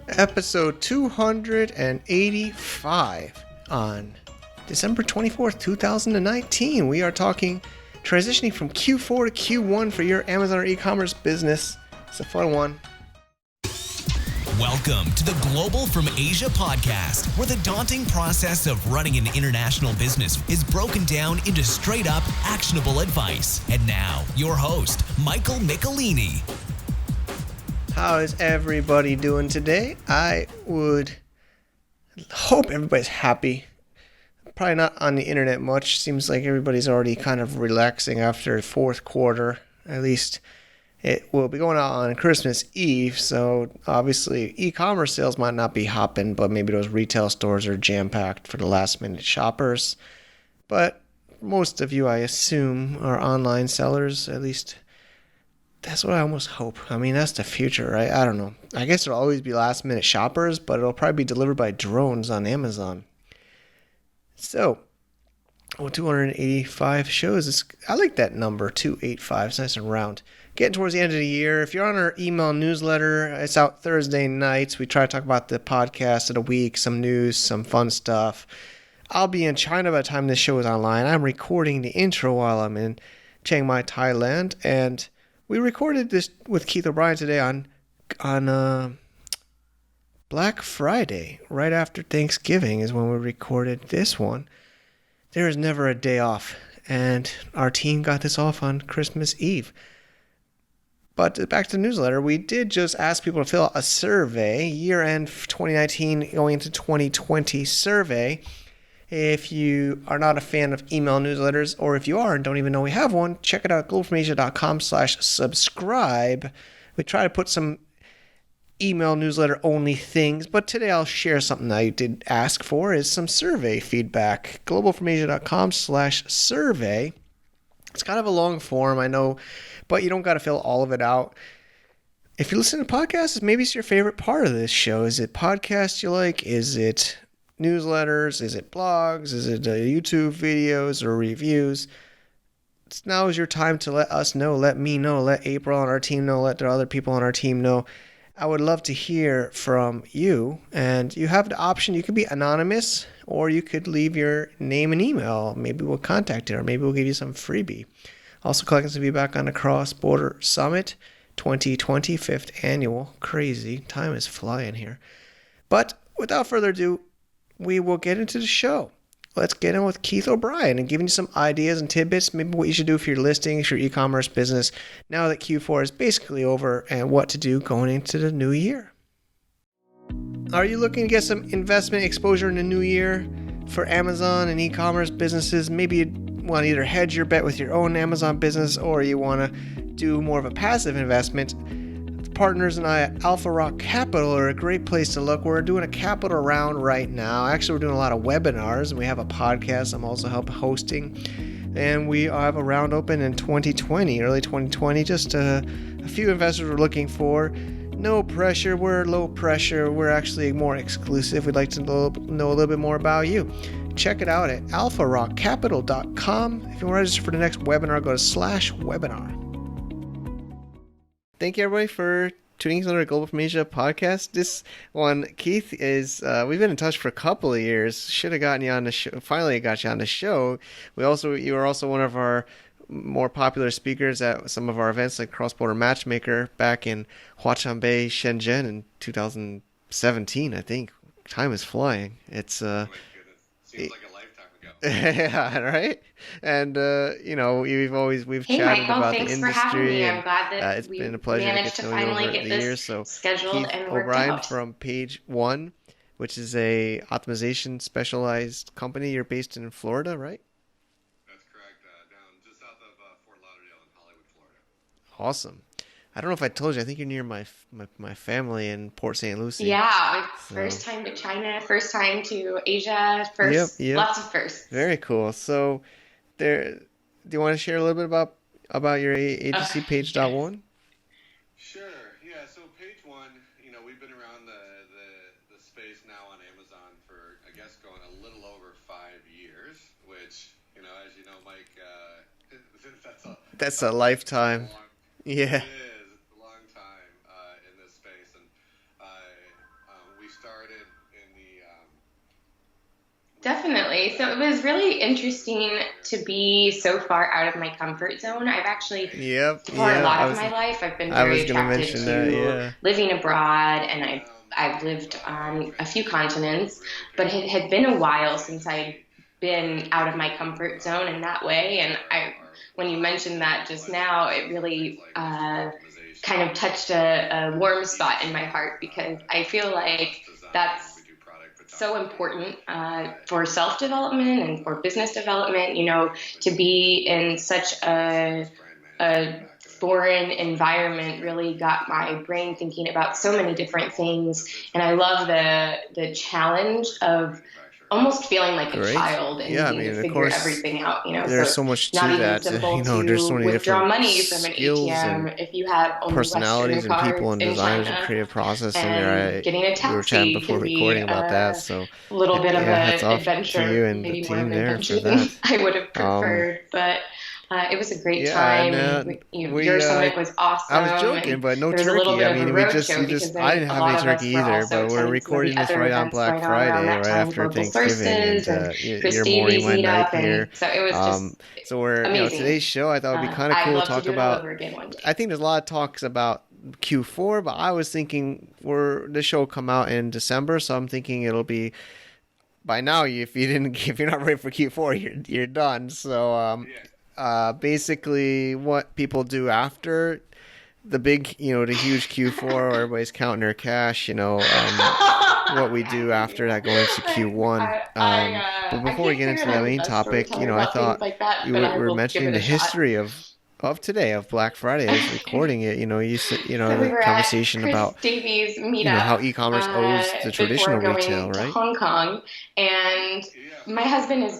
Episode 285 on December 24th, 2019. We are talking transitioning from Q4 to Q1 for your Amazon or e-commerce business. It's a fun one. Welcome to the Global from Asia podcast, where the daunting process of running an international business is broken down into straight-up, actionable advice. And now, your host, Michael Michelini. How is everybody doing today? I would hope everybody's happy. Probably not on the internet much. Seems like everybody's already kind of relaxing after fourth quarter. At least it will be going out on Christmas Eve, so obviously e-commerce sales might not be hopping, but maybe those retail stores are jam-packed for the last-minute shoppers. But most of you, I assume, are online sellers. At least that's what I almost hope. I mean, that's the future, right? I don't know. I guess there'll always be last-minute shoppers, but it'll probably be delivered by drones on Amazon. So, 285 shows. I like that number, 285. It's nice and round. Getting towards the end of the year. If you're on our email newsletter, it's out Thursday nights. We try to talk about the podcast of the week, some news, some fun stuff. I'll be in China by the time this show is online. I'm recording the intro while I'm in Chiang Mai, Thailand. And we recorded this with Keith O'Brien today on Black Friday. Right after Thanksgiving is when we recorded this one. There is never a day off. And our team got this off on Christmas Eve. But back to the newsletter, we did just ask people to fill out a survey, year-end 2019 going into 2020 survey. If you are not a fan of email newsletters, or if you are and don't even know we have one, check it out at globalfromasia.com/subscribe. We try to put some email newsletter only things, but today I'll share something that you did ask for, is some survey feedback. globalfromasia.com/survey. It's kind of a long form, I know, but you don't got to fill all of it out. If you listen to podcasts, maybe it's your favorite part of this show. Is it podcasts you like? Is it newsletters? Is it blogs? Is it YouTube videos or reviews? Now is your time to let us know, let me know, let April on our team know, let the other people on our team know. I would love to hear from you, and you have the option. You could be anonymous, or you could leave your name and email. Maybe we'll contact you, or maybe we'll give you some freebie. Also collecting some feedback on the Cross Border Summit 2020, 5th annual. Crazy. Time is flying here. But without further ado, we will get into the show. Let's get in with Keith O'Brien and giving you some ideas and tidbits, maybe what you should do for your listings, your e-commerce business, now that Q4 is basically over, and what to do going into the new year. Are you looking to get some investment exposure in the new year for Amazon and e-commerce businesses? Maybe you want to either hedge your bet with your own Amazon business, or you want to do more of a passive investment. Partners and I at Alpha Rock Capital are a great place to look. We're doing a capital round right now. Actually, we're doing a lot of webinars, and we have a podcast I'm also hosting. And we have a round open in 2020, early 2020. Just a few investors we're looking for. No pressure. We're low pressure. We're actually more exclusive. We'd like to know a little bit more about you. Check it out at alpharockcapital.com. If you want to register for the next webinar, go to /webinar. Thank you, everybody, for tuning into the Global from Asia podcast. This one, Keith, is we've been in touch for a couple of years. Should have gotten you on the show. Finally, got you on the show. You were also one of our more popular speakers at some of our events, like Cross Border Matchmaker, back in Huaqiangbei, Shenzhen, in 2017. I think time is flying. It's oh my goodness. Seems like a lifetime ago. yeah, right. And we've Hey, chatted Michael, about the thanks for industry, having me. I'm and glad that it's we been a pleasure to get managed to to know you finally over get the this years. So scheduled Keith and worked O'Brien out. from Page One, which is a optimization specialized company. You're based in Florida, right? That's correct. Down just south of Fort Lauderdale in Hollywood, Florida. Awesome. I don't know if I told you. I think you're near my family in Port St. Lucie. Yeah, first time to China, first time to Asia, first, Yep. lots of firsts. Very cool. So, do you want to share a little bit about your agency, Page.1? Sure. Yeah. So Page One, we've been around the space now on Amazon for, I guess, going a little over 5 years. Which, as you know, Mike, that's a lifetime. Long, Yeah. it is a long time in this space, and we started in the Definitely. So it was really interesting to be so far out of my comfort zone. I've actually, for a lot of my life, I've been I very was gonna attracted mention that, to yeah. living abroad, and I've lived on a few continents, but it had been a while since I'd been out of my comfort zone in that way. And when you mentioned that just now, it really kind of touched a warm spot in my heart, because I feel like that's so important for self-development and for business development, to be in such a foreign environment really got my brain thinking about so many different things. And I love the challenge of almost feeling like a child and needing to figure everything out, There's so so much it's not to even that. simple There's so to many withdraw different money from an skills ATM and if you have only Western personalities and people cards and in designers and China. creative process in And there. getting a We were chatting taxi before can be recording about that, a so little bit of hats an off to adventure, you and the maybe more of team an there adventure for than that. I would have preferred. But it was a great Yeah, time, and and your summit was awesome. I was joking, And but no there was a little turkey. bit I of a mean, roadshow because I didn't a have lot any of turkey us were either, also but we're attending some of recording the this other right on events Black going on around Friday, that right time, after Global Thanksgiving, Sources and and your morning, Christie's my night meetup, here. and so it was just So we're, amazing. today's show, I thought would be kind of I'd cool to love to talk do it all about. over again one day. I think there's a lot of talks about Q4, but I was thinking the show will come out in December, so I'm thinking it'll be by now. If you're not ready for Q4, you're done. So basically, what people do after the big, the huge Q4, where everybody's counting their cash, what we do after that going into Q1. But before we get into the main topic, I thought we were mentioning the history of today, of Black Friday, as recording it. You said, So we the were conversation at Chris about Davies meetup how e-commerce owes the traditional before going retail, to right? Hong Kong, and my husband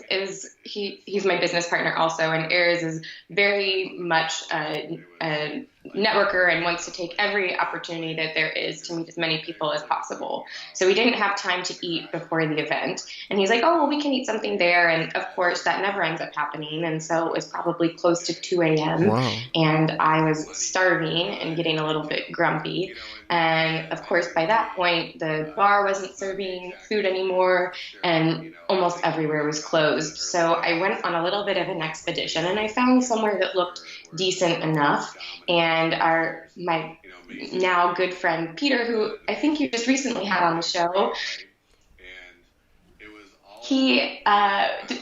he's my business partner also, and Ayers is very much a networker and wants to take every opportunity that there is to meet as many people as possible. So we didn't have time to eat before the event, and he's like, "Oh, well, we can eat something there." And of course, that never ends up happening. And so it was probably close to 2 a.m. Wow. and I was starving and getting a little bit grumpy. And of course, by that point, the bar wasn't serving food anymore, and almost everywhere was closed. So I went on a little bit of an expedition, and I found somewhere that looked decent enough. And my now good friend Peter, who I think you just recently had on the show, he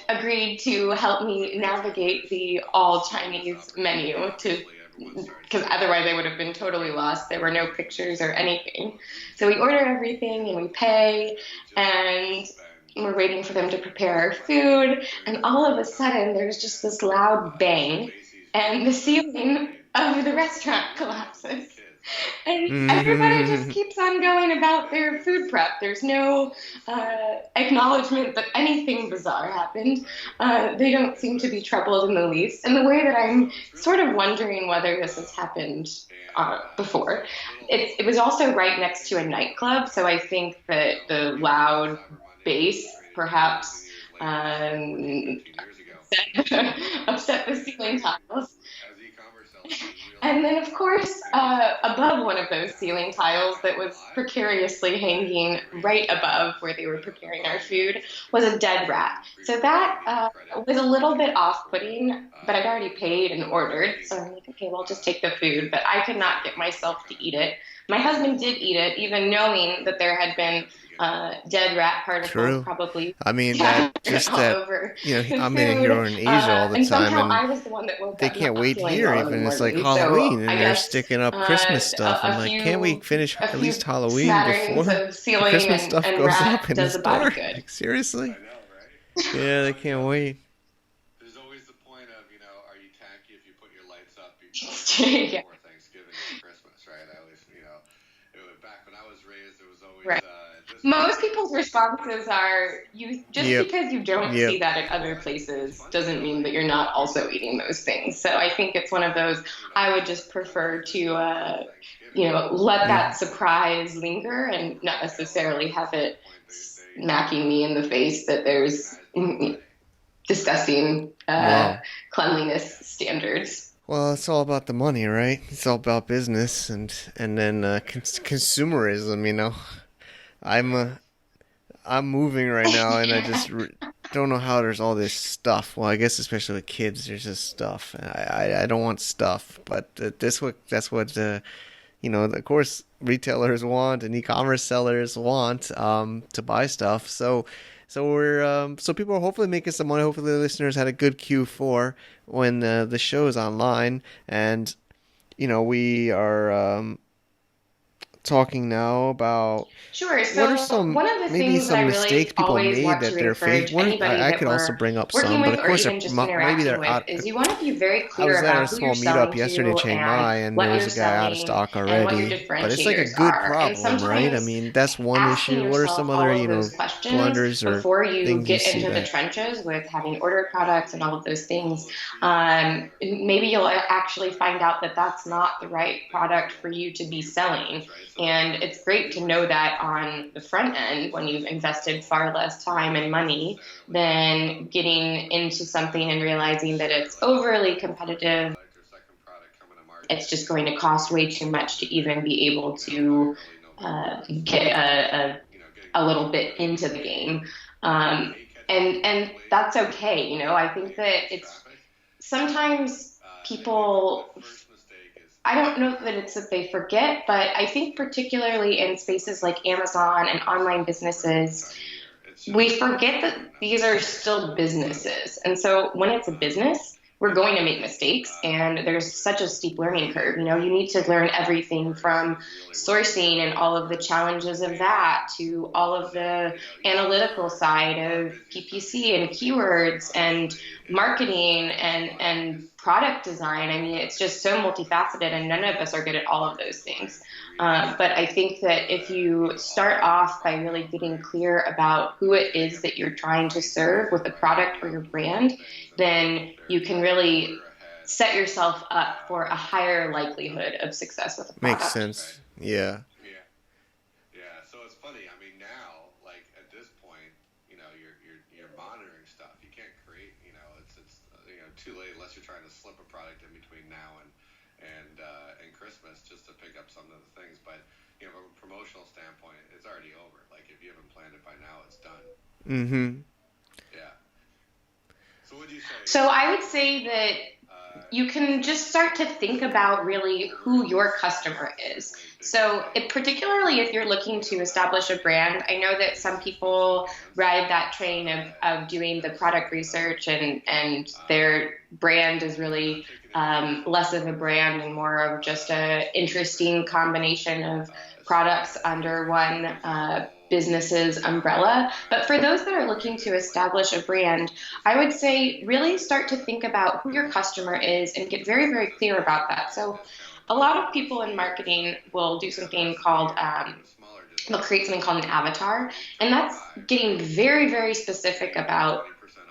agreed to help me navigate the all Chinese menu because otherwise I would have been totally lost. There were no pictures or anything. So we order everything and we pay, and we're waiting for them to prepare our food, and all of a sudden there's just this loud bang, and the ceiling of the restaurant collapses. And everybody just keeps on going about their food prep. There's no acknowledgement that anything bizarre happened. They don't seem to be troubled in the least. And the way that I'm sort of wondering whether this has happened before, it was also right next to a nightclub, so I think that the loud bass perhaps upset the ceiling tiles. And then, of course, above one of those ceiling tiles that was precariously hanging right above where they were preparing our food was a dead rat. So that was a little bit off-putting, but I'd already paid and ordered. So I'm like, okay, well, I'll just take the food. But I could not get myself to eat it. My husband did eat it, even knowing that there had been dead rat particles probably. I mean, that just that, over I'm in here in Asia all the and time, somehow and I was the one that woke they up can't not wait feeling here. well in the Even it's like morning. Halloween, So and I they're guess, sticking up Christmas stuff. I'm like, can't we finish at least Halloween before the Christmas stuff goes up in the store? Like, seriously? I know, right? Yeah, they can't wait. There's always the point of, are you tacky if you put your lights up Yeah. before Thanksgiving and Christmas, right? I always, back when I was raised, there was always Right. Most people's responses are because you don't see that at other places doesn't mean that you're not also eating those things. So I think it's one of those, I would just prefer to let that surprise linger and not necessarily have it smacking me in the face that there's disgusting cleanliness standards. Well, it's all about the money, right? It's all about business and then consumerism, I'm I'm moving right now, and I just don't know how there's all this stuff. Well, I guess especially with kids, there's just stuff. I don't want stuff, but that's what of course, retailers want and e-commerce sellers want to buy stuff. So people are hopefully making some money. Hopefully, the listeners had a good Q4 when the show is online, and we are talking now about Sure. what are So some one of the maybe things that some I really mistakes people always made want that to they're face. encourage anybody I that could also we're bring up working some, but with of or course even just maybe interacting they're with out. is you want to be very I clear was at a about who you're small selling meetup yesterday in to Chiang and Mai, and there what was you're a guy out of selling stock and what your already. But it's like a differentiators good are. And problem, right? I sometimes mean, that's one asking issue. What are yourself some other, all of those questions blunders or before you things you get see into the that? trenches with having ordered products and all of those things, maybe you'll actually find out that that's not the right product for you to be selling. And it's great to know that on the front end when you've invested far less time and money than getting into something and realizing that it's overly competitive. It's just going to cost way too much to even be able to get a little bit into the game. And that's okay. I think that it's sometimes people, I don't know that it's that they forget, but I think particularly in spaces like Amazon and online businesses, we forget that these are still businesses. And so when it's a business, we're going to make mistakes, and there's such a steep learning curve. You need to learn everything from sourcing and all of the challenges of that to all of the analytical side of PPC and keywords and marketing and product design. I mean, it's just so multifaceted, and none of us are good at all of those things. But I think that if you start off by really getting clear about who it is that you're trying to serve with a product or your brand, then you can really set yourself up for a higher likelihood of success with a Makes product. sense. Yeah. Yeah. So it's funny. I mean, now, like at this point, you're monitoring stuff. You can't create. It's too late unless you're trying to slip a product in between now and Christmas just to pick up some of the things. But from a promotional standpoint, it's already over. Like if you haven't planned it by now, it's done. Mm-hmm. Yeah. So what do you say? So I would say that you can just start to think about really who your customer is. So particularly if you're looking to establish a brand, I know that some people ride that train of doing the product research and their brand is really less of a brand and more of just a interesting combination of products under one business's umbrella. But for those that are looking to establish a brand, I would say really start to think about who your customer is and get very, very clear about that. So a lot of people in marketing will do something called they'll create something called an avatar, and that's getting very, very specific about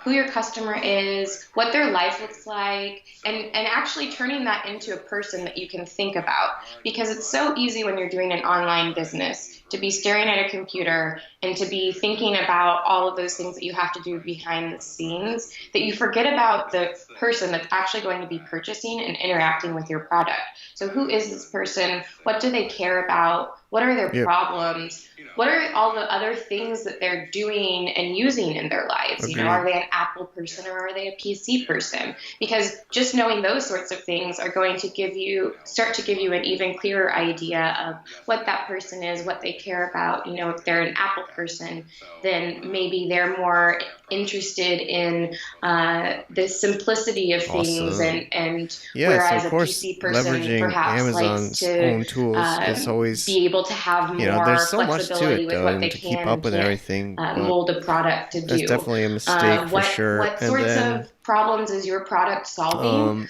who your customer is, what their life looks like, and actually turning that into a person that you can think about. Because it's so easy when you're doing an online business to be staring at a computer and to be thinking about all of those things that you have to do behind the scenes that you forget about the person that's actually going to be purchasing and interacting with your product. So who is this person? What do they care about? What are their problems? What are all the other things that they're doing and using in their lives? Agreed. Are they an Apple person or are they a PC person? Because just knowing those sorts of things are going to start to give you an even clearer idea of what that person is, what they care about. If they're an Apple person, then maybe they're more interested in the simplicity of things, Awesome. and Yeah, whereas so of a course, PC person leveraging perhaps likes Amazon's to own tools is always, be able to have more there's so much to flexibility it with though, what they and to keep can up and with can't everything. But mold a product to that's do. definitely a mistake for sure. What And sorts then, of problems is your product solving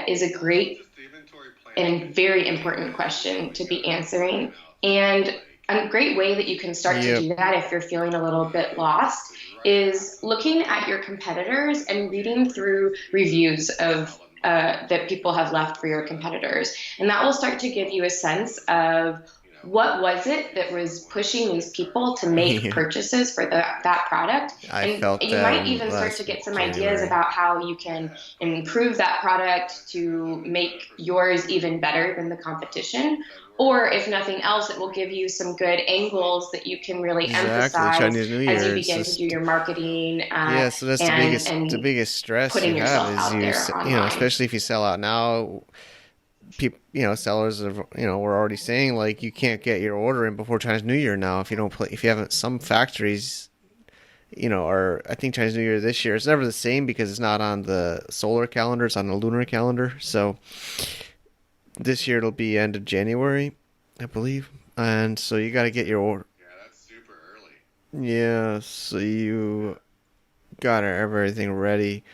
is a great and very important question to be answering. And a great way that you can start to do that if you're feeling a little bit lost is looking at your competitors and reading through reviews of that people have left for your competitors. And that will start to give you a sense of what was it that was pushing these people to make purchases for that product? I felt you that might even start to get some ideas January. about how you can improve that product to make yours even better than the competition. Or if nothing else, it will give you some good angles that you can really emphasize Chinese New as Year you is begin to do your marketing. yeah, so that's the biggest stress you putting have yourself out is there online. especially if you sell out now. People, sellers are, we're already saying like you can't get your order in before Chinese New Year now if you don't if you haven't. Some factories, are, I think Chinese New Year this year, it's never the same because it's not on the solar calendar, it's on the lunar calendar. So this year it'll be end of January, I believe, and so you got to get your order. Yeah, that's super early. Yeah, so you got everything ready.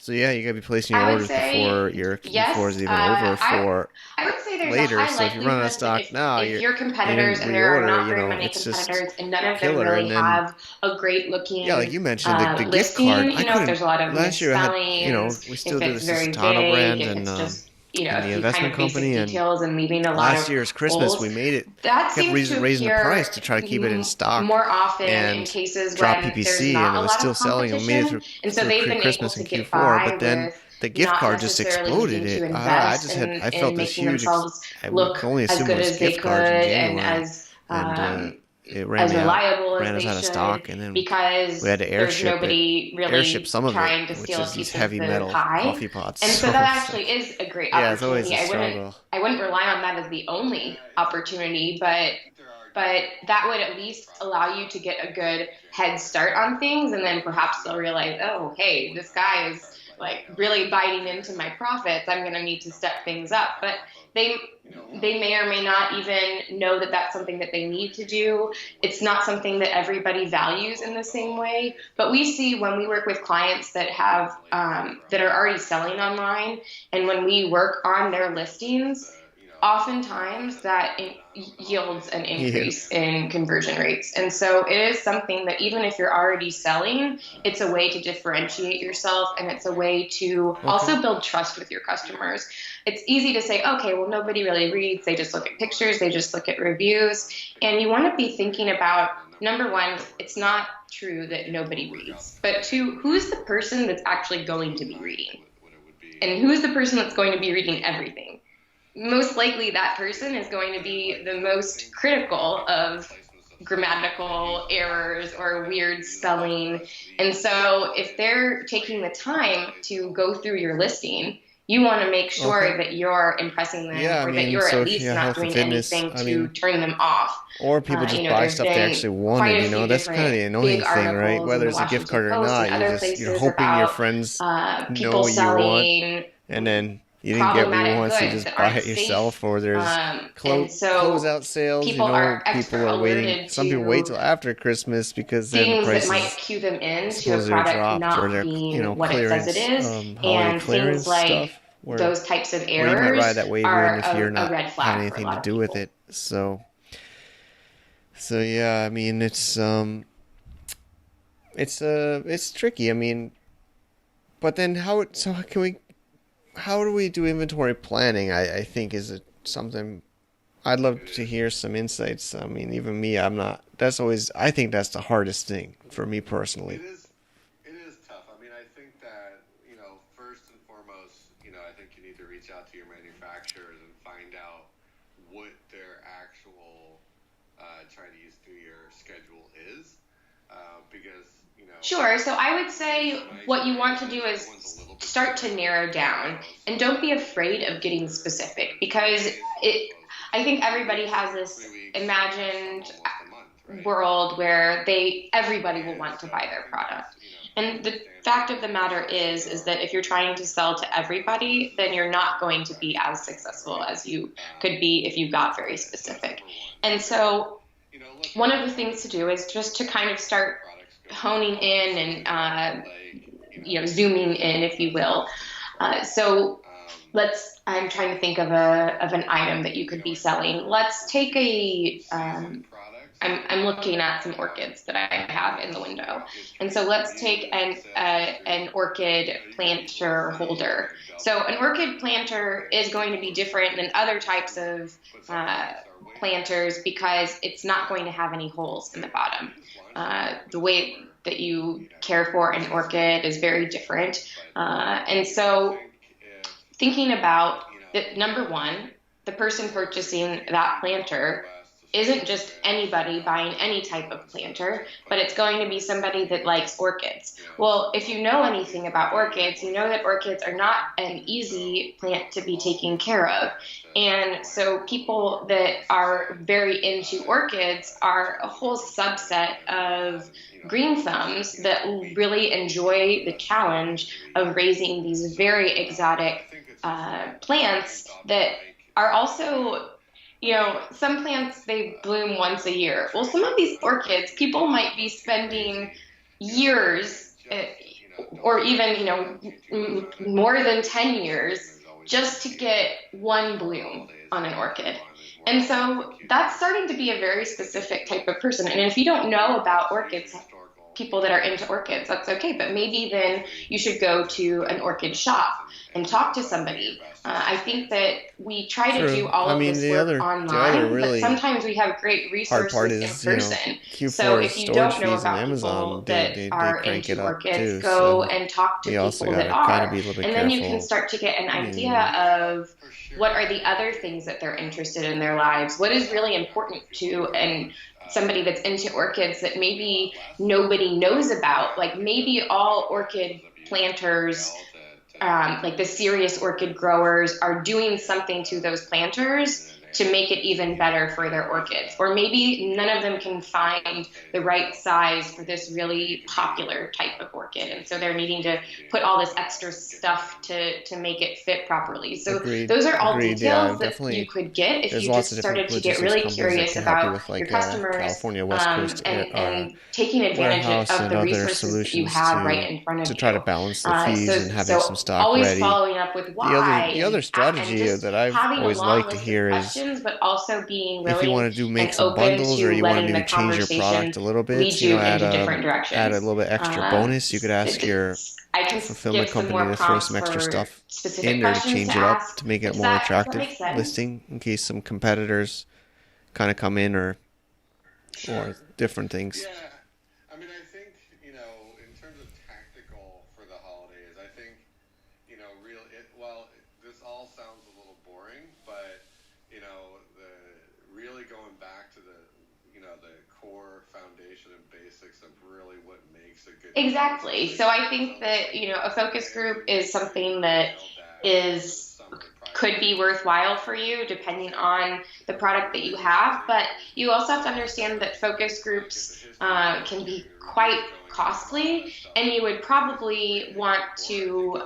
So yeah, you gotta be placing your orders before your Q4 is even over for I would say there's later. a high So if you run out of likelihood stock that now, if your you competitors, didn't and there are reorder, not very many it's just competitors, and none of them killer. really And then, have a great looking yeah, like you mentioned, the gift listing, card. I if couldn't. there's a lot of Last year I had, misspellings, we still if do it's the very Susitano vague, brand if and it's just, and a the few kind investment of basic company. And details and leaving a lot last of year's Christmas, holes. we made it. That Kept seems to raising the appear price to try to keep it in stock more often in and cases drop when there's PPC, and not it a was lot still of selling. And we made it competition, and so through they've been able Christmas to and get Q4. by But then with the gift not card just necessarily exploded needing to it. invest I in felt this making huge. themselves I look can only as assume good it was as they gift could cards in and January, as and it ran as me out, reliable as ran us they out of should, stock, and then because we had to there's nobody airship really some of it, trying to which steal a is these piece of heavy the metal pie. coffee pots. And so that actually is a great yeah, it's always opportunity. a struggle. I wouldn't rely on that as the only opportunity, but that would at least allow you to get a good head start on things, and then perhaps they'll realize, oh, hey, this guy is like really biting into my profits. I'm going to need to step things up. But they may or may not even know that that's something that they need to do. It's not something that everybody values in the same way. But we see when we work with clients that have that are already selling online, and when we work on their listings, oftentimes that yields an increase in conversion rates. And so it is something that even if you're already selling, it's a way to differentiate yourself, and it's a way to also build trust with your customers. It's easy to say, okay, well, nobody really reads. They just look at pictures. They just look at reviews. And you want to be thinking about, number one, it's not true that nobody reads. But two, who's the person that's actually going to be reading? And who's the person that's going to be reading everything? Most likely that person is going to be the most critical of grammatical errors or weird spelling. And so if they're taking the time to go through your listing, you want to make sure that you're impressing them, or that you're at least not doing anything to turn them off. Or people just buy stuff they actually wanted, That's kind of the annoying thing, right? Whether it's a gift card or not, you're hoping your friends know what you want, and then you didn't get what you want, so you just buy it yourself. Or there's closeout sales, people are waiting. Some people wait till after Christmas because then prices that might cue them in to a product not being what it says it is, and things like stuff, those types of errors you might ride that wave even if you're not red flag having anything to do with it. So yeah, I mean it's tricky. I mean, but then how do we do inventory planning? I think is something I'd love to hear some insights. I mean, even me, I think that's the hardest thing for me personally. It is tough. I mean, I think that, first and foremost, I think you need to reach out to your manufacturers and find out what their actual try to use through your schedule is, because, Sure. So I would say what you want to do is start to narrow down, and don't be afraid of getting specific, because I think everybody has this imagined world where everybody will want to buy their product. And the fact of the matter is that if you're trying to sell to everybody, then you're not going to be as successful as you could be if you got very specific. And so one of the things to do is just to kind of start honing in and zooming in, if you will. I'm trying to think of an item that you could be selling. Let's take I'm looking at some orchids that I have in the window. And so let's take an orchid planter holder. So an orchid planter is going to be different than other types of planters because it's not going to have any holes in the bottom. The way that you care for an orchid is very different. And so thinking about that, number one, the person purchasing that planter isn't just anybody buying any type of planter, but it's going to be somebody that likes orchids. Well, if you know anything about orchids, you know that orchids are not an easy plant to be taken care of. And so people that are very into orchids are a whole subset of green thumbs that really enjoy the challenge of raising these very exotic plants that are also, some plants, they bloom once a year. Well, some of these orchids, people might be spending years or even, more than 10 years just to get one bloom on an orchid. And so that's starting to be a very specific type of person. And if you don't know about orchids, people that are into orchids, that's okay. But maybe then you should go to an orchid shop and talk to somebody. I think that we try to do all of this work online, but sometimes we have great resources in person. So if you don't know about people that are into orchids, go and talk to people that are, and then you can start to get an idea of what are the other things that they're interested in their lives, what is really important to and somebody that's into orchids that maybe nobody knows about. Like maybe all orchid planters, like the serious orchid growers, are doing something to those planters to make it even better for their orchids. Or maybe none of them can find the right size for this really popular type of orchid. And so they're needing to put all this extra stuff to make it fit properly. So those are all details that you could get if you just started to get really curious about your customers California West Coast and taking advantage of the resources that you have right in front of you. To try to balance the fees and having some stock always ready. Following up with why. The other strategy that I've always liked to hear is but also being really if you want to make some bundles or you want to maybe change your product a little bit, add a little bit extra bonus, you could ask your fulfillment company to throw some extra stuff in there to change it up to make it more attractive listing in case some competitors kind of come in or different things. Yeah. I mean, I think, in terms of tactical for the holidays, I think, this all sounds a little boring, but, really going back to the core foundation and basics of really what makes a good. Exactly. So I think that, a focus group is something that could be worthwhile for you depending on the product that you have, but you also have to understand that focus groups can be quite costly, and you would probably want to,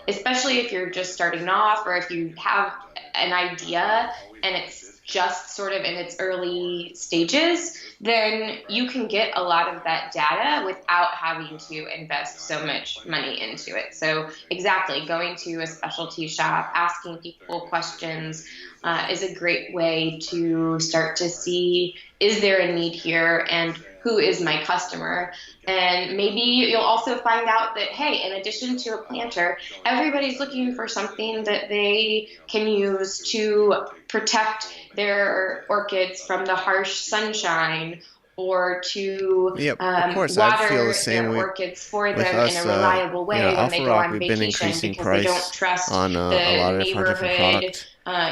especially if you're just starting off or if you have an idea and it's just sort of in its early stages, then you can get a lot of that data without having to invest so much money into it. So exactly, going to a specialty shop, asking people questions is a great way to start to see, is there a need here and who is my customer? And maybe you'll also find out that, hey, in addition to a planter, everybody's looking for something that they can use to protect their orchids from the harsh sunshine or to of course, water I feel the same their way orchids for them us, in a reliable way when they go on we've been vacation increasing because price they don't trust on a lot of different product.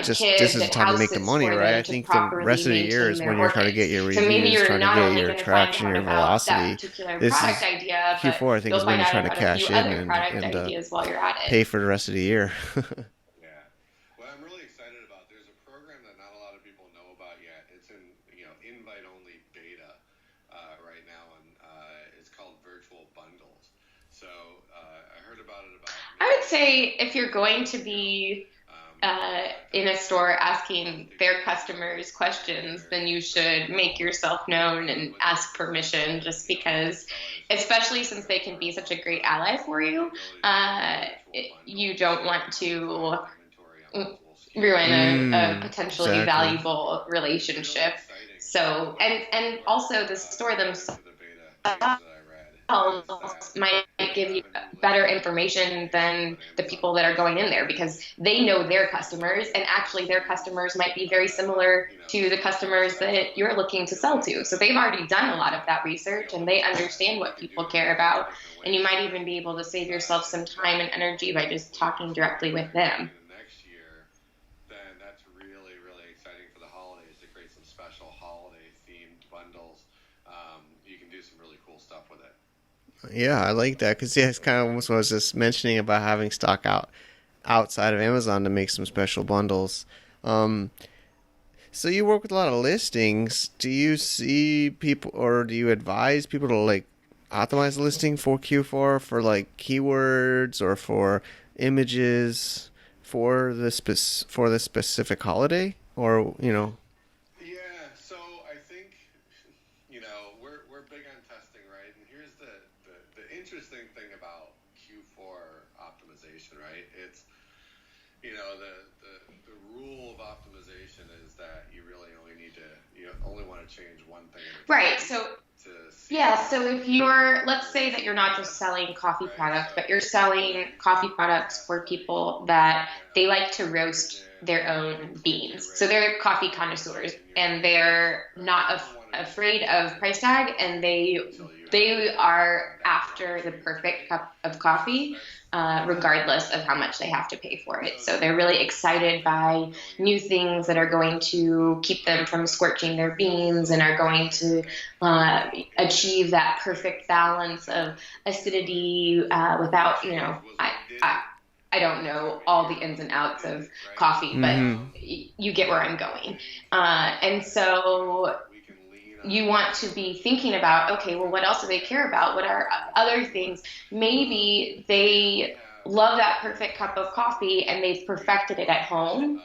This is the time to make the money, right? I think the rest of the year is when you're trying to get your reviews, trying to get your traction, your velocity. This is Q4, I think, is when you're trying to cash in and pay for the rest of the year. What I'm really excited about, there's a program that not a lot of people know about yet. It's in invite-only beta right now, and it's called Virtual Bundles. So I heard about it I would say if you're going to be in a store asking their customers questions, then you should make yourself known and ask permission, just because, especially since they can be such a great ally for you, you don't want to ruin a potentially valuable relationship. So, and also the store themselves might give you better information than the people that are going in there, because they know their customers, and actually their customers might be very similar to the customers that you're looking to sell to. So they've already done a lot of that research and they understand what people care about. And you might even be able to save yourself some time and energy by just talking directly with them. Next year, then that's really, really exciting for the holidays to create some special holiday themed bundles. You can do some really cool stuff with it. Yeah, I like that because it's kind of almost what I was just mentioning about having stock outside of Amazon to make some special bundles. So you work with a lot of listings. Do you see people, or do you advise people to like optimize the listing for Q4 for like keywords or for images for the specific holiday, or Yeah, so I think we're big on testing, right? And here's the interesting thing about Q4 optimization, right? It's the rule of optimization is that you really only only want to change one thing at a time. Right. So if let's say that you're not just selling coffee products, but you're selling coffee products for people that they like to roast their own beans. So they're coffee connoisseurs and they're not afraid of price tag, and they are after the perfect cup of coffee, regardless of how much they have to pay for it. So they're really excited by new things that are going to keep them from scorching their beans and are going to achieve that perfect balance of acidity without, I don't know all the ins and outs of coffee, but you get where I'm going. And so you want to be thinking about, okay, well, what else do they care about? What are other things? Maybe they love that perfect cup of coffee and they've perfected it at home,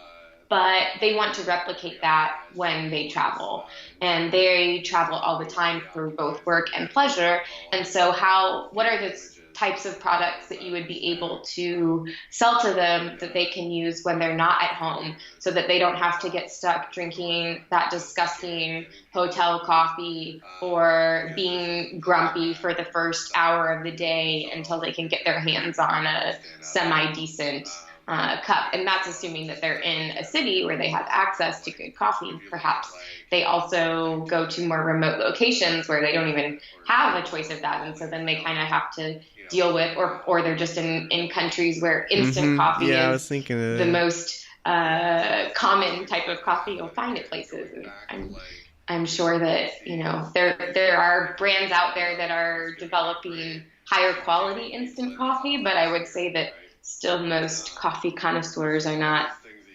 but they want to replicate that when they travel. And they travel all the time for both work and pleasure. And so what are the types of products that you would be able to sell to them that they can use when they're not at home, so that they don't have to get stuck drinking that disgusting hotel coffee or being grumpy for the first hour of the day until they can get their hands on a semi-decent cup. And that's assuming that they're in a city where they have access to good coffee. Perhaps they also go to more remote locations where they don't even have a choice of that. And so then they kind of have to deal with, or they're just in countries where instant coffee is the most common type of coffee you'll find at places. And I'm sure that, there are brands out there that are developing higher quality instant coffee, but I would say that still most coffee connoisseurs are not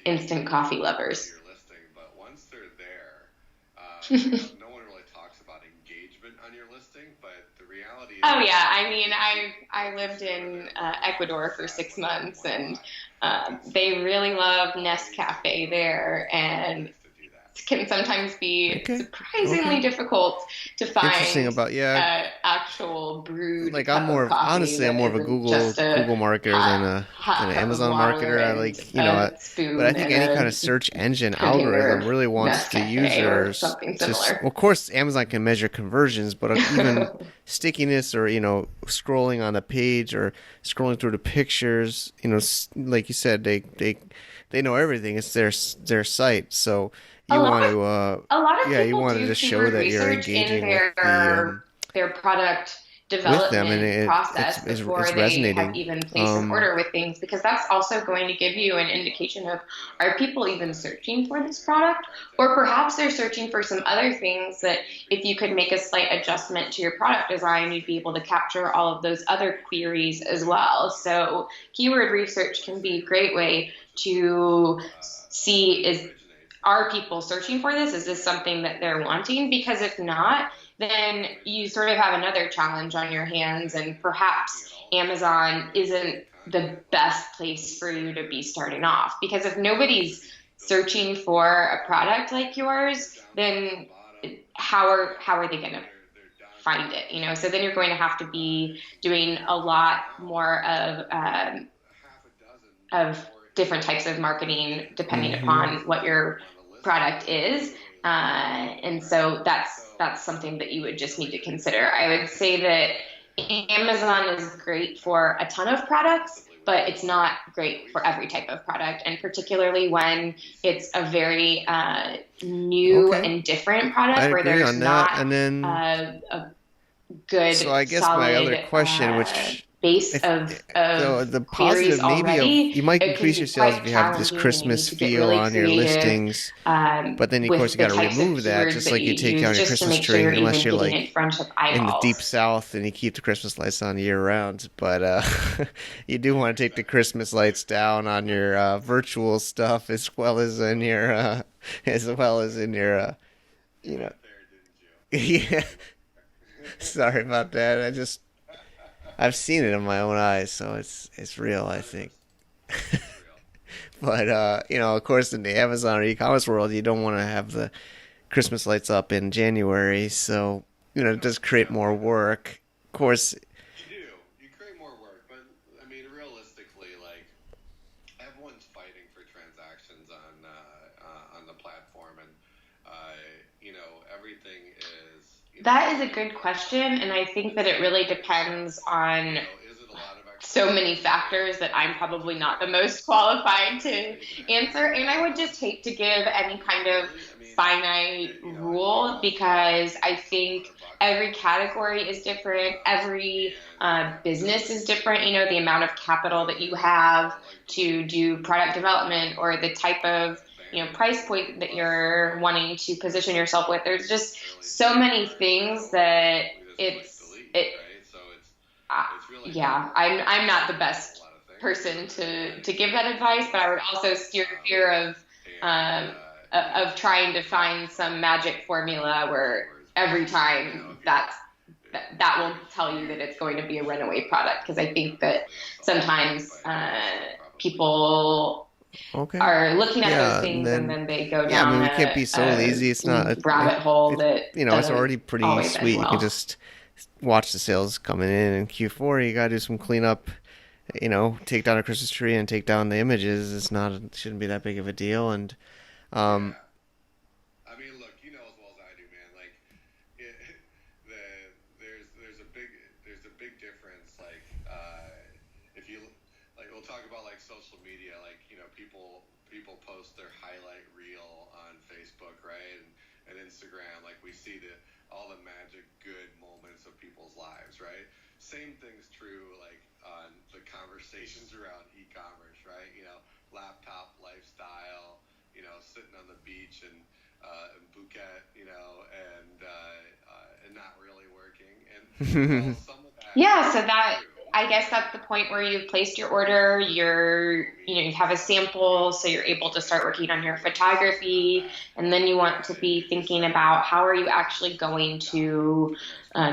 instant coffee lovers. But once they're there, no one really talks about engagement on your listing, but the reality is... Oh, yeah. I mean, I lived in Ecuador for 6 months, and they really love Nescafe there, and it can sometimes be surprisingly difficult to find. Interesting about actual brewed. Like I'm more of a Google marketer than an Amazon marketer. I like but I think any kind of search engine algorithm really wants the users to. Of course, Amazon can measure conversions, but even stickiness or scrolling on the page or scrolling through the pictures. Like you said, they know everything. It's their site, so. You want to just show that you're engaging with their product development process before they have even placed an order with things, because that's also going to give you an indication of, are people even searching for this product, or perhaps they're searching for some other things that if you could make a slight adjustment to your product design, you'd be able to capture all of those other queries as well. So keyword research can be a great way to see, are people searching for this? Is this something that they're wanting? Because if not, then you sort of have another challenge on your hands, and perhaps Amazon isn't the best place for you to be starting off. Because if nobody's searching for a product like yours, then how are they going to find it? So then you're going to have to be doing a lot more of different types of marketing depending upon what your product is. And so that's something that you would just need to consider. I would say that Amazon is great for a ton of products, but it's not great for every type of product, and particularly when it's a very new Okay, and different I product where agree there's on that. not And then, a good, so I guess my other solid question, which base if of the queries positive maybe of already, you might it can increase be your sales if quite you have this challenging, and you need Christmas to get feel really on your creative listings, but then of course with you the got to types of remove that, keywords just that like you you take use down your just to Christmas make sure tree, you're unless even you're getting like in front of in the deep eyeballs. south and you keep the Christmas lights on year round. But you do want to take the Christmas lights down on your virtual stuff as well as in your you know. Yeah. Sorry about that. I've seen it in my own eyes, so it's real, I think. But of course, in the Amazon or e-commerce world, you don't want to have the Christmas lights up in January, so it does create more work. Of course, You do. You create more work, but I mean, realistically, like everyone's fighting for transactions on the platform, and everything is That is a good question, and I think that it really depends on is it a lot of so extra many factors that I'm probably not the most qualified to answer. And I would just hate to give any kind of finite rule because I think every category is different, every business is different. The amount of capital that you have to do product development or the type of price point that you're wanting to position yourself with. There's just so many things that it yeah, I'm not the best person to give that advice, but I would also steer clear of trying to find some magic formula where every time that will tell you that it's going to be a runaway product, because I think that sometimes people okay. are looking at those Yeah, and things and then then they go yeah, I mean down we can't be so lazy. It's not rabbit hole it, that it's doesn't already pretty always end sweet. You can well. just watch the sales coming in Q4. You got to do some cleanup. Take down a Christmas tree and take down the images. It shouldn't be that big of a deal. And um, I mean, look, you know as well as I do, man. Like, it, the there's a big difference. Like, if you like, we'll talk about like social media. Like, people post their highlight reel on Facebook, right, and Instagram. Like, we see all the magic, good moments of people's lives, right? Same thing's true, like on the conversations around e-commerce, right? Laptop lifestyle, sitting on the beach and Phuket, and not really working. And some of that Yeah, is so that true. I guess that's the point where you've placed your order, you have a sample, so you're able to start working on your photography, and then you want to be thinking about how are you actually going to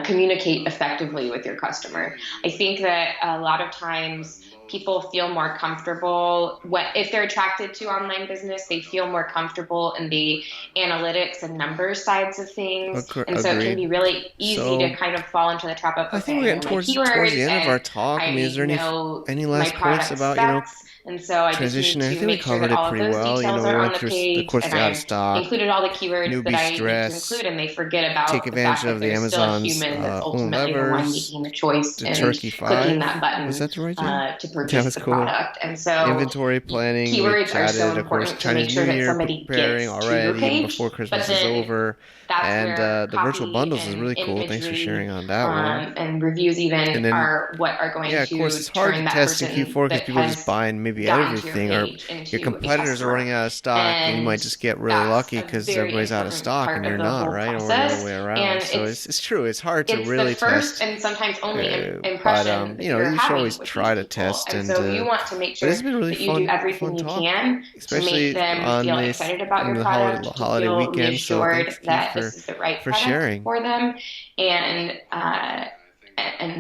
communicate effectively with your customer. I think that a lot of times people feel more comfortable if they're attracted to online business, they feel more comfortable in the analytics and numbers sides of things. And so it can agreed. be really easy to So kind of fall into the trap of, I think okay, we're I getting know my towards the keywords end of our and talk. I mean, is I there know any my last points product about specs. And so I just transition? need I to think we make sure that covered it all of pretty those well. details We are on went the through, of page, course, and the out of I've stock, included all the keywords that newbie I need to include, stress, and they forget take about the fact advantage that of the there's still a Amazon's human that's own ultimately the one levers, making the choice the and Turkey clicking 5. that Was button that the right thing? to That purchase was the cool. product. And so Inventory planning, we keywords are so chatted, of course, important to Chinese make New sure that Year somebody preparing gets to your already, even before page, but Christmas is then over. that's And where the virtual copy bundles is and really cool. Thanks for imagery sharing on that one. and reviews even And then, are what are going yeah, of course, to it's hard to turn that test in person Q4 because that people are just has buying maybe gotten to your everything, or page your into a competitors are running customer. out of stock, and you And might just get really that's lucky a because very everybody's out of important stock part and of you're the not, whole right? Or the other process. way around. And So it's true. It's hard to it's the really first test. and sometimes only But impression that you're you should having always with these try to people. test, And and so you want to make but it's sure been really that you do fun everything you talk, can to make especially them on feel this excited about in your the product, to holiday feel weekend. So reassured thank you that this is the right for product sharing. for them, and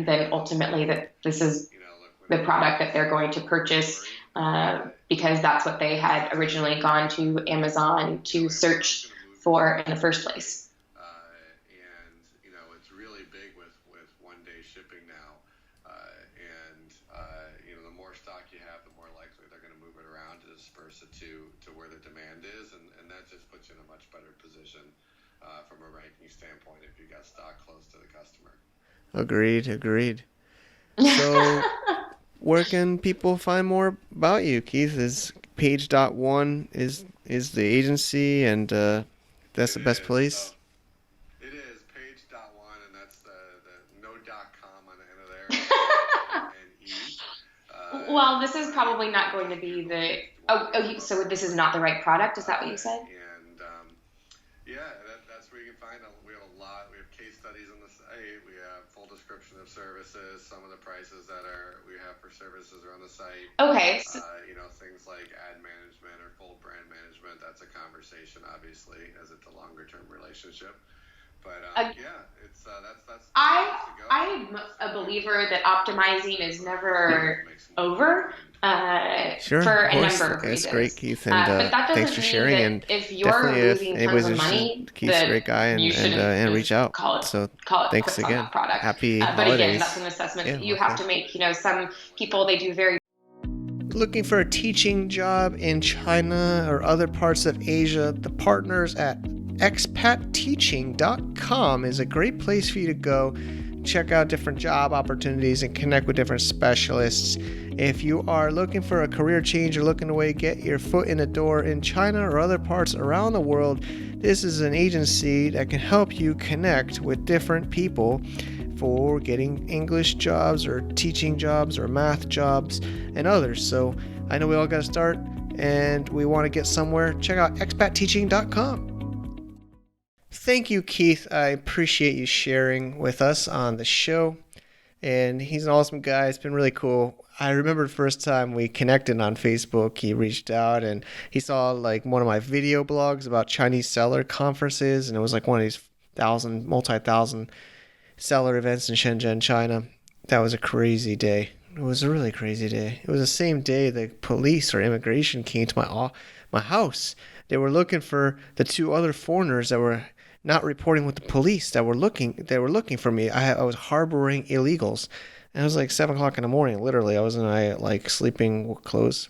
then ultimately that this is the product that they're going to purchase because that's what they had originally gone to Amazon to search for in the first place. And it's really big with one-day shipping now. The more stock you have, the more likely they're going to move it around to disperse it to where the demand is, and that just puts you in a much better position from a ranking standpoint if you got stock close to the customer. Agreed. So where can people find more about you, Keith? Is page.one is the agency, and that's the best place? So it is page.one, and that's the no .com on the end of there. And E. Well, this is probably not going to be the... so this is not the right product? Is that what you said? And that's where you can find it. We have a lot. We have case studies on the site. We have full description of services. Some of the prices that we have for services are on the site. Okay. Things like ad management or full brand management. That's a conversation, obviously, as it's a longer term relationship. But it's that's. I'm a believer that optimizing is never over. Sure, for of a course. number of reasons. That's great, Keith, and but that thanks for doesn't sharing. mean And that if you're losing tons of money, Keith's a great guy, and reach out. Call it thanks quits on again. that product. Happy but holidays. again, that's an assessment that you have to make. Some people, they do very... Looking for a teaching job in China or other parts of Asia? The partners at expatteaching.com is a great place for you to go. Check out different job opportunities and connect with different specialists. If you are looking for a career change or looking to get your foot in the door in China or other parts around the world, this is an agency that can help you connect with different people for getting English jobs or teaching jobs or math jobs and others. So I know we all got to start and we want to get somewhere. Check out expatteaching.com. Thank you, Keith. I appreciate you sharing with us on the show. And he's an awesome guy. It's been really cool. I remember the first time we connected on Facebook, he reached out and he saw one of my video blogs about Chinese seller conferences. And it was one of these multi-thousand seller events in Shenzhen, China. That was a crazy day. It was a really crazy day. It was the same day the police or immigration came to my house. They were looking for the two other foreigners that were not reporting with the police they were looking for me. I was harboring illegals. And it was 7 o'clock in the morning, literally. I was in my sleeping clothes.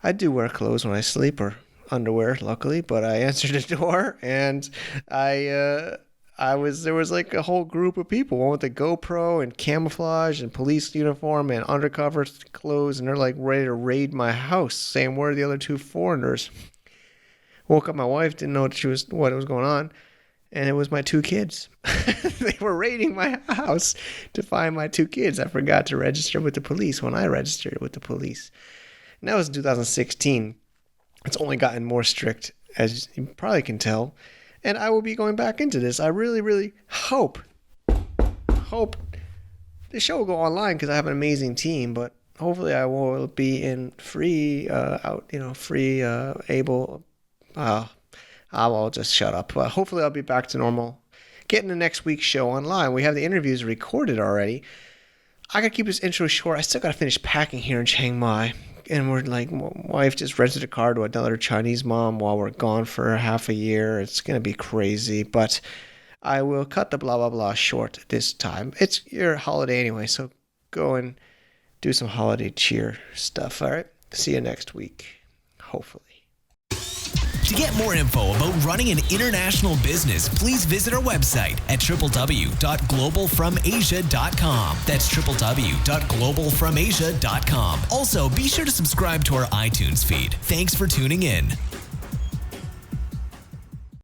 I do wear clothes when I sleep, or underwear, luckily, but I answered the door and there was a whole group of people, one with a GoPro and camouflage and police uniform and undercover clothes, and they're ready to raid my house, saying, where are the other two foreigners? Woke up my wife, didn't know what was going on, and it was my two kids. They were raiding my house to find my two kids. I forgot to register with the police when I registered with the police. And that was in 2016. It's only gotten more strict, as you probably can tell. And I will be going back into this. I really, really hope the show will go online because I have an amazing team. But hopefully I will be in I'll just shut up. But hopefully I'll be back to normal. Getting the next week's show online. We have the interviews recorded already. I got to keep this intro short. I still got to finish packing here in Chiang Mai. And my wife just rented a car to another Chinese mom while we're gone for half a year. It's going to be crazy, but I will cut the blah, blah, blah short this time. It's your holiday anyway, so go and do some holiday cheer stuff, all right? See you next week, hopefully. To get more info about running an international business, please visit our website at www.globalfromasia.com. That's www.globalfromasia.com. Also, be sure to subscribe to our iTunes feed. Thanks for tuning in.